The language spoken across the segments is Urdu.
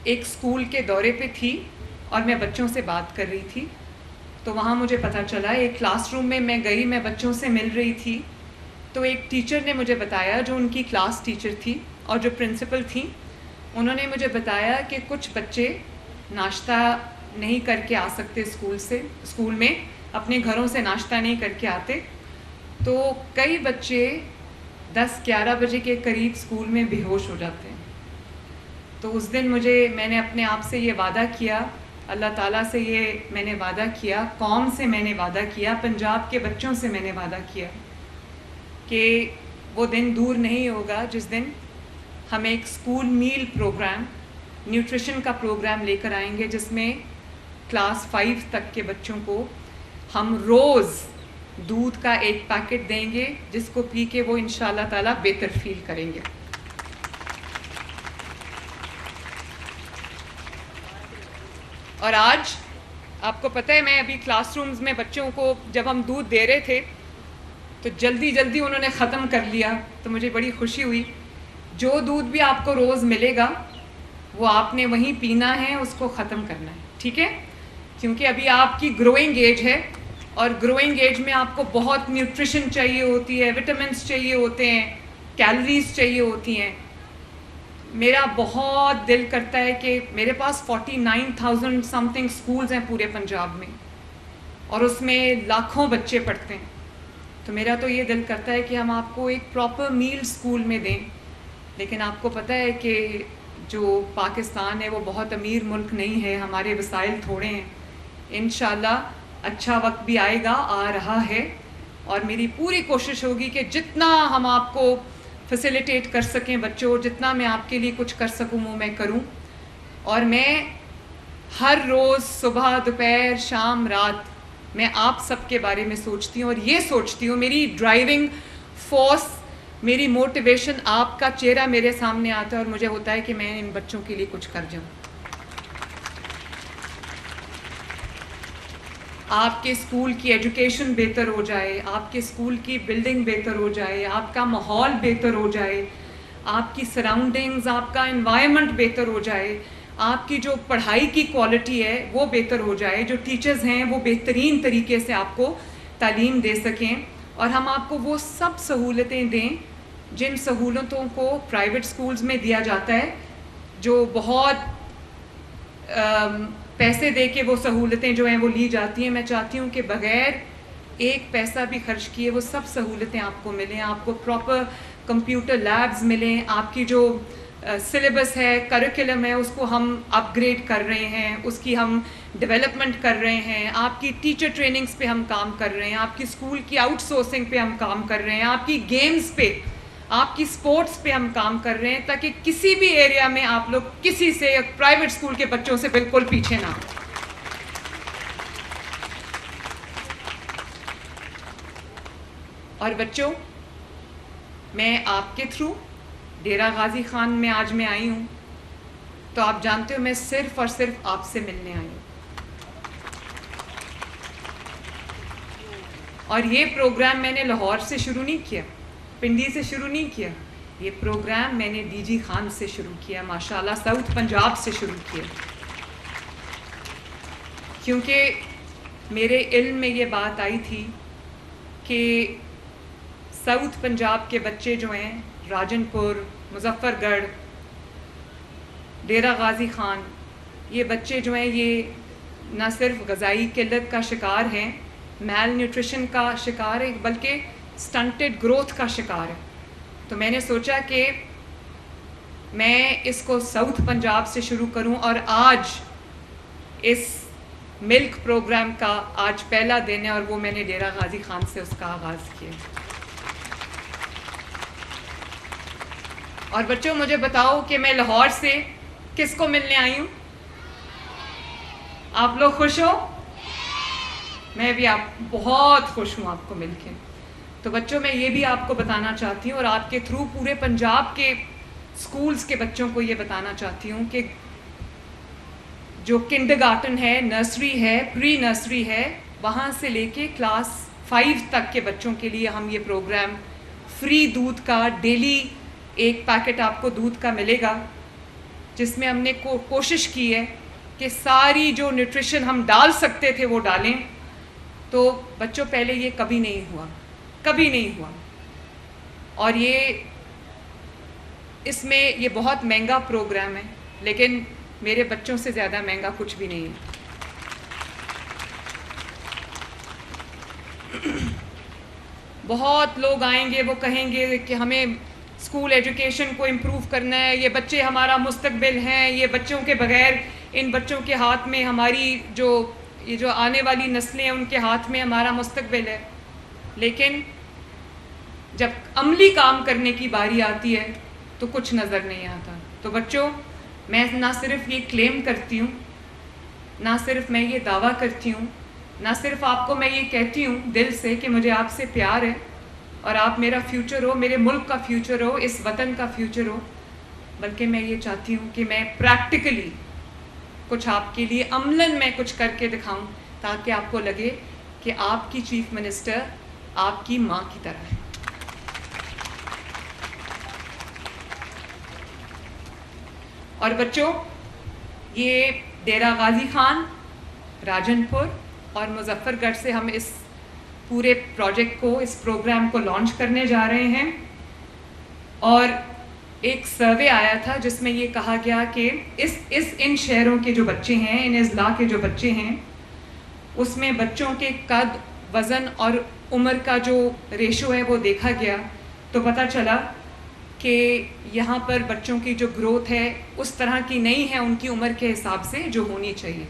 ایک اسکول کے دورے پہ تھی اور میں بچوں سے بات کر رہی تھی، تو وہاں مجھے پتہ چلا ایک کلاس روم میں گئی، میں بچوں سے مل رہی تھی، تو ایک ٹیچر نے مجھے بتایا، جو ان کی کلاس ٹیچر تھی اور جو پرنسپل تھیں، انہوں نے مجھے بتایا کہ کچھ بچے ناشتہ نہیں کر کے آ سکتے اسکول میں، اپنے گھروں سے ناشتہ نہیں کر کے آتے، تو کئی بچے 10-11 بجے کے قریب اسکول میں بے ہوش ہو جاتے ہیں۔ تو اس دن میں نے اپنے آپ سے یہ وعدہ کیا، اللہ تعالیٰ سے میں نے وعدہ کیا، قوم سے میں نے وعدہ کیا، پنجاب کے بچوں سے میں نے وعدہ کیا کہ وہ دن دور نہیں ہوگا جس دن ہم ایک اسکول میل پروگرام، نیوٹریشن کا پروگرام لے کر آئیں گے، جس میں کلاس 5 تک کے بچوں کو ہم روز دودھ کا ایک پیکٹ دیں گے، جس کو پی کے وہ انشاءاللہ تعالیٰ بہتر فیل کریں گے۔ اور آج آپ کو پتہ ہے، میں ابھی کلاس رومز میں بچوں کو جب ہم دودھ دے رہے تھے تو جلدی انہوں نے ختم کر لیا، تو مجھے بڑی خوشی ہوئی۔ جو دودھ بھی آپ کو روز ملے گا وہ آپ نے وہیں پینا ہے، اس کو ختم کرنا ہے، ٹھیک ہے؟ کیونکہ ابھی آپ کی گروئنگ ایج ہے، اور گروئنگ ایج میں آپ کو بہت نیوٹریشن چاہیے ہوتی ہے، وٹامنس چاہیے ہوتے ہیں، کیلوریز چاہیے ہوتی ہیں۔ میرا بہت دل کرتا ہے کہ میرے پاس 49,000 سم تھنگ اسکولز ہیں پورے پنجاب میں، اور اس میں لاکھوں بچے پڑھتے ہیں، تو میرا تو یہ دل کرتا ہے کہ ہم آپ کو ایک پراپر میل اسکول میں دیں۔ لیکن آپ کو پتہ ہے کہ جو پاکستان ہے وہ بہت امیر ملک نہیں ہے، ہمارے وسائل تھوڑے ہیں۔ انشاءاللہ اچھا وقت بھی آئے گا، آ رہا ہے، اور میری پوری کوشش ہوگی کہ جتنا ہم آپ کو فیسیلیٹیٹ کر سکیں بچوں، جتنا میں آپ کے لیے کچھ کر سکوں وہ میں کروں۔ اور میں ہر روز صبح، دوپہر، شام، رات میں آپ سب کے بارے میں سوچتی ہوں، اور یہ سوچتی ہوں، میری ڈرائیونگ فورس، میری موٹیویشن، آپ کا چہرہ میرے سامنے آتا ہے اور مجھے ہوتا ہے کہ میں ان بچوں کے لیے کچھ کر جاؤں۔ آپ کے اسکول کی ایجوکیشن بہتر ہو جائے، آپ کے اسکول کی بلڈنگ بہتر ہو جائے، آپ کا ماحول بہتر ہو جائے، آپ کی سراؤنڈنگز، آپ کا انوائرمنٹ بہتر ہو جائے، آپ کی جو پڑھائی کی کوالٹی ہے وہ بہتر ہو جائے، جو ٹیچرز ہیں وہ بہترین طریقے سے آپ کو تعلیم دے سکیں، اور ہم آپ کو وہ سب سہولتیں دیں جن سہولتوں کو پرائیویٹ اسکولز میں دیا جاتا ہے، جو بہت پیسے دے کے وہ سہولتیں جو ہیں وہ لی جاتی ہیں۔ میں چاہتی ہوں کہ بغیر ایک پیسہ بھی خرچ کیے وہ سب سہولتیں آپ کو ملیں، آپ کو پراپر کمپیوٹر لیبز ملیں، آپ کی جو سلیبس ہے، کریکولم ہے، اس کو ہم اپ گریڈ کر رہے ہیں، اس کی ہم ڈیولپمنٹ کر رہے ہیں، آپ کی ٹیچر ٹریننگز پہ ہم کام کر رہے ہیں، آپ کی اسکول کی آؤٹ سورسنگ پہ ہم کام کر رہے ہیں، آپ کی گیمز پہ، آپ کی سپورٹس پہ ہم کام کر رہے ہیں، تاکہ کسی بھی ایریا میں آپ لوگ کسی سے، پرائیویٹ اسکول کے بچوں سے بالکل پیچھے نہ ہوں۔ اور بچوں، میں آپ کے تھرو ڈیرہ غازی خان میں آج میں آئی ہوں، تو آپ جانتے ہو میں صرف اور صرف آپ سے ملنے آئی ہوں۔ اور یہ پروگرام میں نے لاہور سے شروع نہیں کیا، پنڈی سے شروع نہیں کیا، یہ پروگرام میں نے ڈی جی خان سے شروع کیا، ماشاءاللہ ساؤتھ پنجاب سے شروع کیا، کیونکہ میرے علم میں یہ بات آئی تھی کہ ساؤتھ پنجاب کے بچے جو ہیں، راجن پور، مظفر گڑھ، ڈیرہ غازی خان، یہ بچے جو ہیں یہ نہ صرف غذائی قلت کا شکار ہیں، میل نیوٹریشن کا شکار ہے، بلکہ سٹنٹڈ گروتھ کا شکار ہے۔ تو میں نے سوچا کہ میں اس کو ساؤتھ پنجاب سے شروع کروں، اور آج اس ملک پروگرام کا آج پہلا دن ہے، اور وہ میں نے ڈیرہ غازی خان سے اس کا آغاز کیا۔ اور بچوں، مجھے بتاؤ کہ میں لاہور سے کس کو ملنے آئی ہوں؟ آپ لوگ خوش ہو؟ میں بھی بہت خوش ہوں آپ کو مل کے۔ تو بچوں، میں یہ بھی آپ کو بتانا چاہتی ہوں، اور آپ کے تھرو پورے پنجاب کے سکولز کے بچوں کو یہ بتانا چاہتی ہوں کہ جو کنڈرگارٹن ہے، نرسری ہے، پری نرسری ہے، وہاں سے لے کے کلاس 5 تک کے بچوں کے لیے ہم یہ پروگرام فری دودھ کا، ڈیلی ایک پیکٹ آپ کو دودھ کا ملے گا، جس میں ہم نے کوشش کی ہے کہ ساری جو نیوٹریشن ہم ڈال سکتے تھے وہ ڈالیں. تو بچوں پہلے یہ کبھی نہیں ہوا. اور اس میں یہ بہت مہنگا پروگرام ہے، لیکن میرے بچوں سے زیادہ مہنگا کچھ بھی نہیں ہے. بہت لوگ آئیں گے، وہ کہیں گے کہ ہمیں اسکول ایجوکیشن کو امپروو کرنا ہے، یہ بچے ہمارا مستقبل ہیں، یہ بچوں کے بغیر، ان بچوں کے ہاتھ میں ہماری یہ جو آنے والی نسلیں ہیں ان کے ہاتھ میں ہمارا مستقبل ہے. لیکن جب عملی کام کرنے کی باری آتی ہے تو کچھ نظر نہیں آتا. تو بچوں، میں نہ صرف یہ کلیم کرتی ہوں، نہ صرف میں یہ دعویٰ کرتی ہوں، نہ صرف آپ کو میں یہ کہتی ہوں دل سے کہ مجھے آپ سے پیار ہے اور آپ میرا فیوچر ہو، میرے ملک کا فیوچر ہو، اس وطن کا فیوچر ہو، بلکہ میں یہ چاہتی ہوں کہ میں پریکٹیکلی کچھ آپ کے لیے عملاً میں کچھ کر کے دکھاؤں، تاکہ آپ کو لگے کہ آپ کی چیف منسٹر آپ کی ماں کی طرح ہے. اور بچوں، یہ ڈیرہ غازی خان، راجن پور اور مظفر گڑھ سے ہم اس پورے پروجیکٹ کو، اس پروگرام کو لانچ کرنے جا رہے ہیں. اور ایک سروے آیا تھا جس میں یہ کہا گیا کہ ان شہروں کے جو بچے ہیں، ان اضلاع کے جو بچے ہیں، اس میں بچوں کے قد، وزن اور عمر کا جو ریشو ہے وہ دیکھا گیا. تو پتہ چلا کہ یہاں پر بچوں کی جو گروتھ ہے اس طرح کی نہیں ہے ان کی عمر کے حساب سے جو ہونی چاہیے.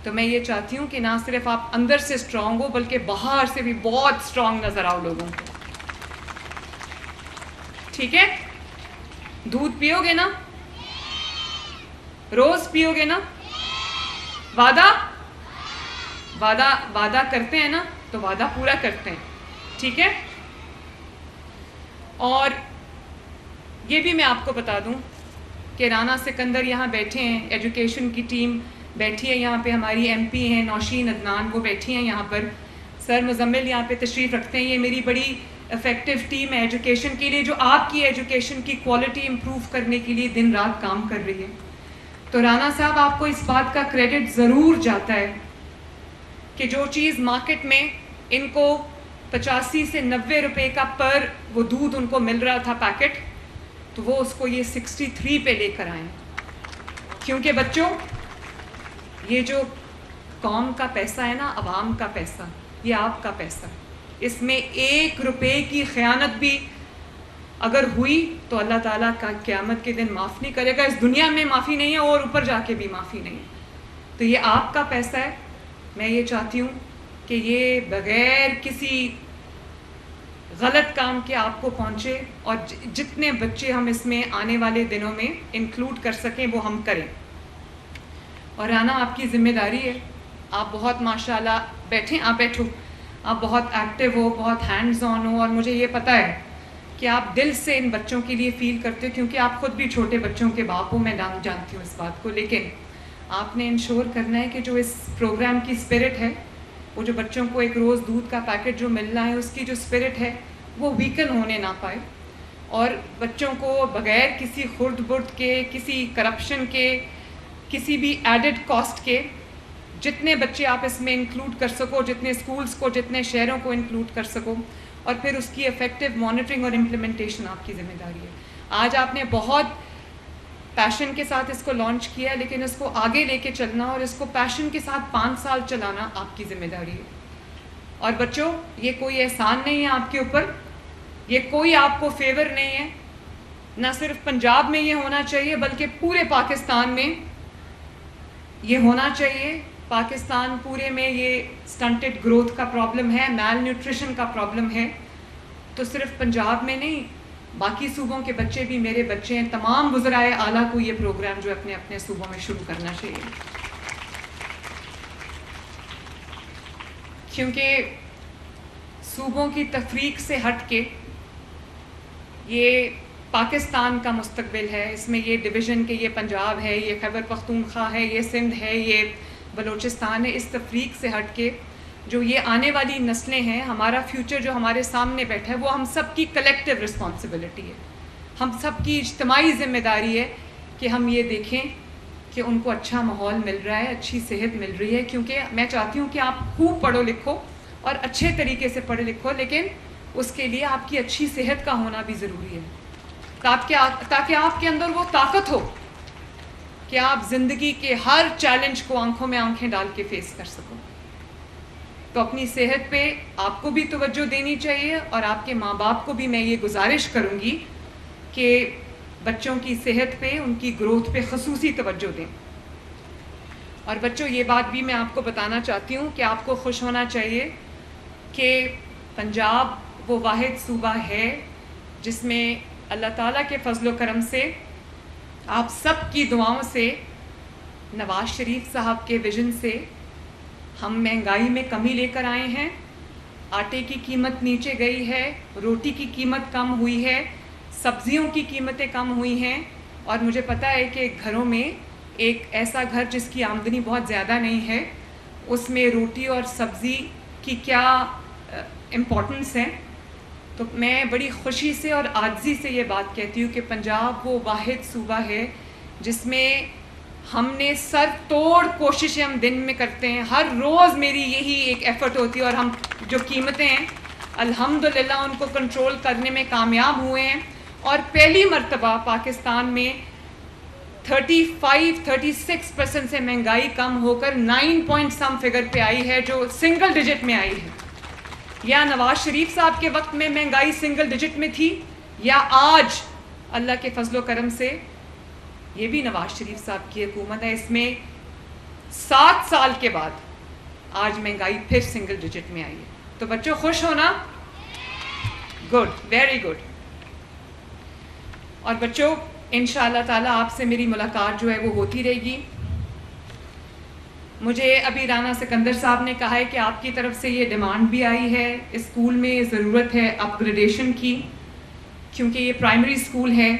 تو میں یہ چاہتی ہوں کہ نہ صرف آپ اندر سے اسٹرانگ ہو، بلکہ باہر سے بھی بہت اسٹرانگ نظر آؤ لوگوں کو. ٹھیک ہے؟ دودھ پیو گے نا؟ روز پیو گے نا؟ وعدہ کرتے ہیں نا؟ تو وعدہ پورا کرتے ہیں. ٹھیک ہے؟ اور یہ بھی میں آپ کو بتا دوں کہ رانا سکندر یہاں بیٹھے ہیں، ایجوکیشن کی ٹیم بیٹھی ہے یہاں پہ، ہماری ایم پی ہیں نوشین عدنان، وہ بیٹھی ہیں یہاں پر. سر مزمل یہاں پہ تشریف رکھتے ہیں. یہ میری بڑی افیکٹو ٹیم ہے ایجوکیشن کے لیے، جو آپ کی ایجوکیشن کی کوالٹی امپروو کرنے کے لیے دن رات کام کر رہی ہے. تو رانا صاحب، آپ کو اس بات کا کریڈٹ ضرور جاتا ہے کہ جو چیز مارکیٹ میں ان کو 85 سے 90 روپے کا پر وہ دودھ ان کو مل رہا تھا پیکٹ، تو وہ اس کو یہ 63 پہ لے کر آئیں. کیونکہ بچوں، یہ جو قوم کا پیسہ ہے نا، عوام کا پیسہ، یہ آپ کا پیسہ، اس میں 1 روپے کی خیانت بھی اگر ہوئی تو اللہ تعالیٰ کا قیامت کے دن معاف نہیں کرے گا. اس دنیا میں معافی نہیں ہے اور اوپر جا کے بھی معافی نہیں ہے. تو یہ آپ کا پیسہ ہے. میں یہ چاہتی ہوں کہ یہ بغیر کسی غلط کام کے آپ کو پہنچے، اور جتنے بچے ہم اس میں آنے والے دنوں میں انکلوڈ کر سکیں وہ ہم کریں. اور رانا، آپ کی ذمہ داری ہے. آپ بہت ماشاءاللہ بیٹھو، آپ بہت ایکٹیو ہو، بہت ہینڈز آن ہو، اور مجھے یہ پتہ ہے کہ آپ دل سے ان بچوں کے لیے فیل کرتے ہو، کیونکہ آپ خود بھی چھوٹے بچوں کے باپ ہو، میں جانتی ہوں اس بات کو. لیکن آپ نے انشور کرنا ہے کہ جو اس پروگرام کی اسپرٹ ہے، وہ جو بچوں کو ایک روز دودھ کا پیکٹ جو ملنا ہے، اس کی جو اسپرٹ ہے وہ ویکن ہونے نہ پائے. اور بچوں کو بغیر کسی خرد برد کے، کسی کرپشن کے، کسی بھی ایڈڈ کاسٹ کے، جتنے بچے آپ اس میں انکلوڈ کر سکو، جتنے اسکولز کو، جتنے شہروں کو انکلوڈ کر سکو، اور پھر اس کی افیکٹو مانیٹرنگ اور امپلیمنٹیشن آپ کی ذمہ داری ہے. آج آپ نے بہت پیشن کے ساتھ اس کو لانچ کیا ہے، لیکن اس کو آگے لے کے چلنا اور اس کو پیشن کے ساتھ 5 سال چلانا آپ کی ذمہ داری ہے. اور بچوں، یہ کوئی احسان نہیں ہے آپ کے اوپر، یہ کوئی آپ کو فیور نہیں ہے. نہ صرف پنجاب میں یہ ہونا چاہیے، بلکہ پورے پاکستان میں یہ ہونا چاہیے. پاکستان پورے میں یہ سٹنٹڈ گروتھ کا پرابلم ہے، میل نیوٹریشن کا پرابلم ہے. تو صرف پنجاب میں نہیں، باقی صوبوں کے بچے بھی میرے بچے ہیں. تمام وزرائے اعلیٰ کو یہ پروگرام جو اپنے اپنے صوبوں میں شروع کرنا چاہیے، کیونکہ صوبوں کی تفریق سے ہٹ کے یہ پاکستان کا مستقبل ہے. اس میں یہ ڈویژن کے یہ پنجاب ہے، یہ خیبر پختونخوا ہے، یہ سندھ ہے، یہ بلوچستان ہے. اس تفریق سے ہٹ کے جو یہ آنے والی نسلیں ہیں، ہمارا فیوچر جو ہمارے سامنے بیٹھا ہے، وہ ہم سب کی کلیکٹیو رسپانسبلٹی ہے، ہم سب کی اجتماعی ذمہ داری ہے کہ ہم یہ دیکھیں کہ ان کو اچھا ماحول مل رہا ہے, اچھی صحت مل رہی ہے, کیونکہ میں چاہتی ہوں کہ آپ خوب پڑھو لکھو اور اچھے طریقے سے پڑھے لکھو, لیکن اس کے لیے آپ کی اچھی صحت کا ہونا بھی ضروری ہے, تاکہ آپ کے اندر وہ طاقت ہو کہ آپ زندگی کے ہر چیلنج کو آنکھوں میں آنکھیں ڈال کے فیس کر سکو. تو اپنی صحت پہ آپ کو بھی توجہ دینی چاہیے, اور آپ کے ماں باپ کو بھی میں یہ گزارش کروں گی کہ بچوں کی صحت پہ, ان کی گروتھ پہ خصوصی توجہ دیں. اور بچوں, یہ بات بھی میں آپ کو بتانا چاہتی ہوں کہ آپ کو خوش ہونا چاہیے کہ پنجاب وہ واحد صوبہ ہے جس میں اللہ تعالیٰ کے فضل و کرم سے, آپ سب کی دعاؤں سے, نواز شریف صاحب کے ویژن سے ہم مہنگائی میں کمی لے کر آئے ہیں. آٹے کی قیمت نیچے گئی ہے, روٹی کی قیمت کم ہوئی ہے, سبزیوں کی قیمتیں کم ہوئی ہیں. اور مجھے پتہ ہے کہ گھروں میں ایک ایسا گھر جس کی آمدنی بہت زیادہ نہیں ہے, اس میں روٹی اور سبزی کی کیا امپورٹنس ہے. تو میں بڑی خوشی سے اور عاجزی سے یہ بات کہتی ہوں کہ پنجاب وہ واحد صوبہ ہے جس میں ہم نے سر توڑ کوششیں ہم دن میں کرتے ہیں. ہر روز میری یہی ایک ایفرٹ ہوتی ہے, اور ہم جو قیمتیں ہیں الحمدللہ ان کو کنٹرول کرنے میں کامیاب ہوئے ہیں. اور پہلی مرتبہ پاکستان میں 35-36% سے مہنگائی کم ہو کر 9 پوائنٹ سم فگر پہ آئی ہے, جو سنگل ڈیجٹ میں آئی ہے. یا نواز شریف صاحب کے وقت میں مہنگائی سنگل ڈیجٹ میں تھی, یا آج اللہ کے فضل و کرم سے یہ بھی نواز شریف صاحب کی حکومت ہے, اس میں 7 سال کے بعد آج مہنگائی پھر سنگل ڈیجٹ میں آئی ہے. تو بچوں خوش ہونا, گڈ, ویری گڈ. اور بچوں انشاءاللہ تعالیٰ آپ سے میری ملاقات جو ہے وہ ہوتی رہے گی. مجھے ابھی رانا سکندر صاحب نے کہا ہے کہ آپ کی طرف سے یہ ڈیمانڈ بھی آئی ہے, اسکول میں ضرورت ہے اپ گریڈیشن کی, کیونکہ یہ پرائمری اسکول ہے,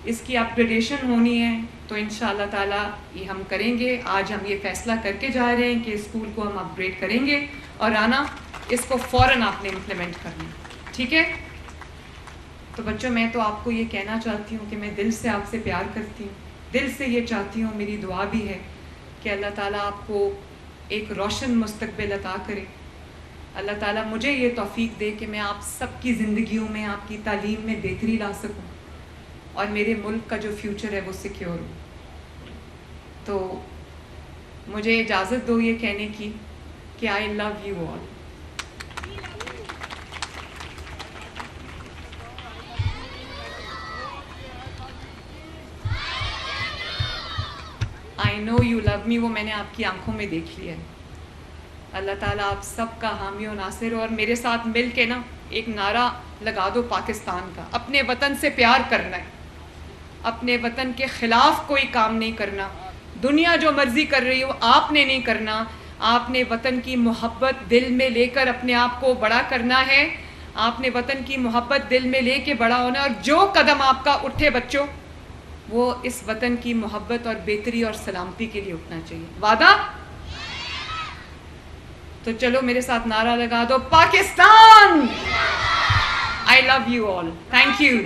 اس کی اپ گریڈیشن ہونی ہے. تو انشاءاللہ تعالیٰ یہ ہم کریں گے. آج ہم یہ فیصلہ کر کے جا رہے ہیں کہ اسکول کو ہم اپ گریڈ کریں گے, اور رانا اس کو فوراً آپ نے امپلیمنٹ کرنا, ٹھیک ہے؟ تو بچوں میں تو آپ کو یہ کہنا چاہتی ہوں کہ میں دل سے آپ سے پیار کرتی ہوں, دل سے یہ چاہتی ہوں, میری دعا بھی ہے کہ اللہ تعالیٰ آپ کو ایک روشن مستقبل عطا کرے. اللہ تعالیٰ مجھے یہ توفیق دے کہ میں آپ سب کی زندگیوں میں, آپ کی تعلیم میں بہتری لا سکوں, اور میرے ملک کا جو فیوچر ہے وہ سیکیور ہو. تو مجھے اجازت دو یہ کہنے کی کہ آئی love you all. I know you love می, وہ میں نے آپ کی آنکھوں میں دیکھ لیا ہے. اللہ تعالیٰ آپ سب کا حامی و ناصر ہو, اور میرے ساتھ مل کے نا ایک نعرہ لگا دو پاکستان کا. اپنے وطن سے پیار کرنا ہے, اپنے وطن کے خلاف کوئی کام نہیں کرنا. دنیا جو مرضی کر رہی ہو آپ نے نہیں کرنا. آپ نے وطن کی محبت دل میں لے کر اپنے آپ کو بڑا کرنا ہے. آپ نے وطن کی محبت دل میں لے کے بڑا ہونا ہے, اور جو قدم آپ کا اٹھے بچوں وہ اس وطن کی محبت اور بہتری اور سلامتی کے لیے اٹھنا چاہیے. وعدہ؟ تو چلو میرے ساتھ نعرہ لگا دو, Pakistan. I love you all. Thank you.